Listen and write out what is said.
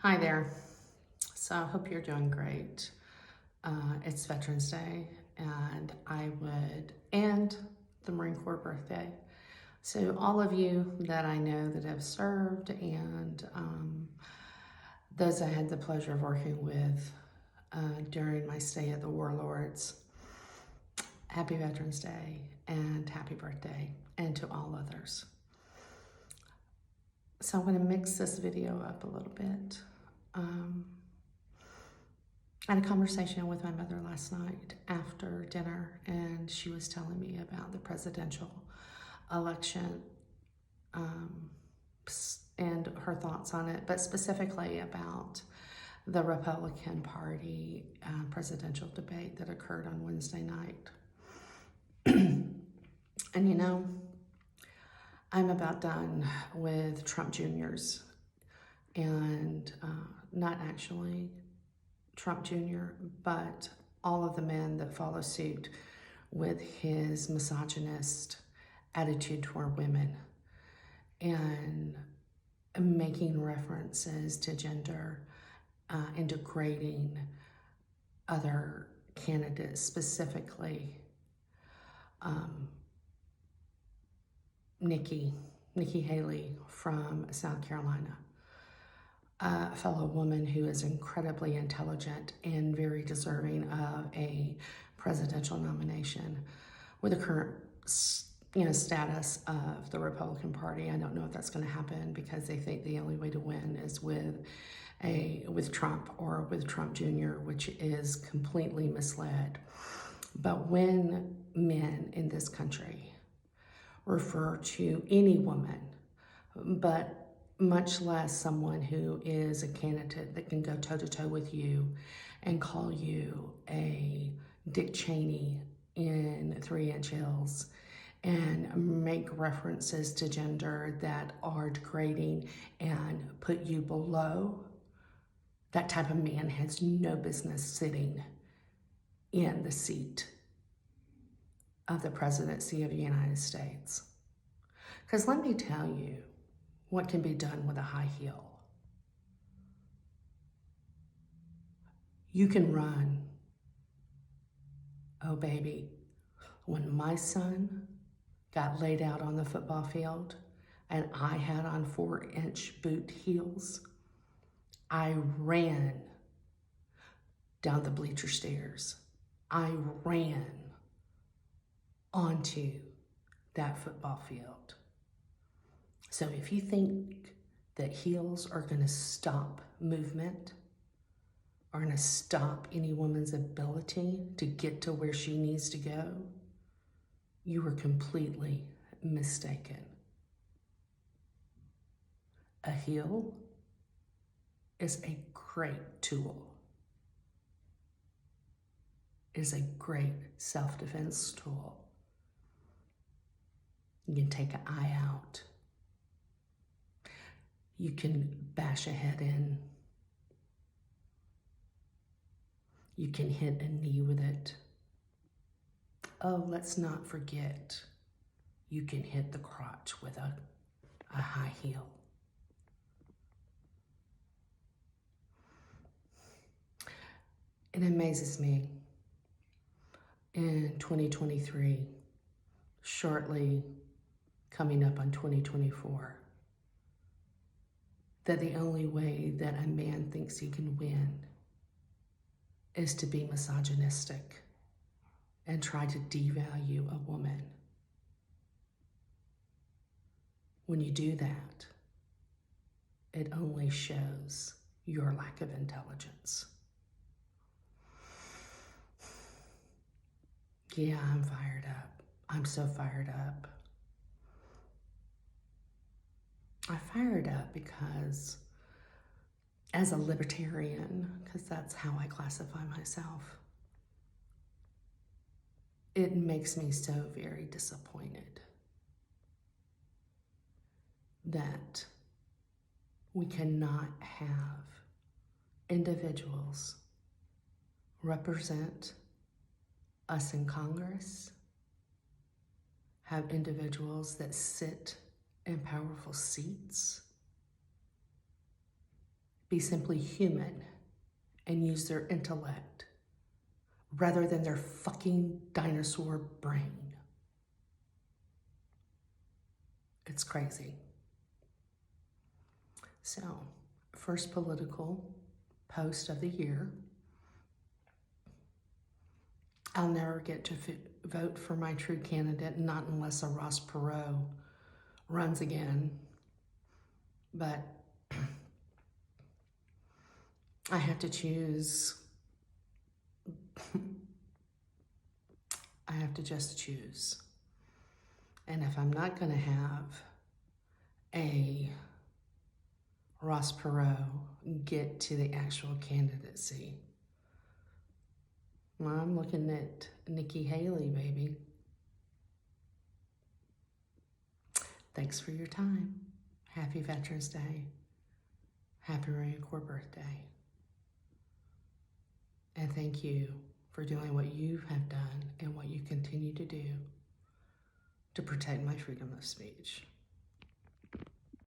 Hi there. So I hope you're doing great. It's Veterans Day, and the Marine Corps birthday. So all of you that I know that have served and those I had the pleasure of working with during my stay at the Warlords, happy Veterans Day and happy birthday, and to all others. So I'm going to mix this video up a little bit. I had a conversation with my mother last night after dinner, and she was telling me about the presidential election and her thoughts on it, but specifically about the Republican Party presidential debate that occurred on Wednesday night. And you know, I'm about done with Trump Jr.'s, and not actually Trump Jr., but all of the men that follow suit with his misogynist attitude toward women and making references to gender and degrading other candidates, specifically Nikki Haley from South Carolina. A fellow woman who is incredibly intelligent and very deserving of a presidential nomination with the current status of the Republican Party. I don't know if that's going to happen because they think the only way to win is with Trump or with Trump Jr., which is completely misled. But when men in this country refer to any woman, but much less someone who is a candidate that can go toe-to-toe with you and call you a Dick Cheney in 3-inch heels and make references to gender that are degrading and put you below, that type of man has no business sitting in the seat of the presidency of the United States. Because let me tell you what can be done with a high heel. You can run. Oh, baby, when my son got laid out on the football field and I had on 4-inch boot heels, I ran down the bleacher stairs. I ran onto that football field. So if you think that heels are going to stop movement, are going to stop any woman's ability to get to where she needs to go, you were completely mistaken. A heel is a great tool. It is a great self-defense tool. You can take an eye out. You can bash a head in. You can hit a knee with it. Oh, let's not forget, you can hit the crotch with a high heel. It amazes me in 2023, shortly coming up on 2024, that the only way that a man thinks he can win is to be misogynistic and try to devalue a woman. When you do that, it only shows your lack of intelligence. Yeah, I'm fired up. I'm so fired up. I fired up because as a libertarian, because that's how I classify myself, it makes me so very disappointed that we cannot have individuals represent us in Congress, have individuals that sit in powerful seats, be simply human and use their intellect rather than their fucking dinosaur brain. It's crazy. So, first political post of the year. I'll never get to vote for my true candidate, not unless a Ross Perot runs again. But I have to choose. I have to just choose. And if I'm not going to have a Ross Perot get to the actual candidacy, I'm looking at Nikki Haley, baby. Thanks for your time. Happy Veterans Day. Happy Marine Corps birthday. And thank you for doing what you have done and what you continue to do to protect my freedom of speech.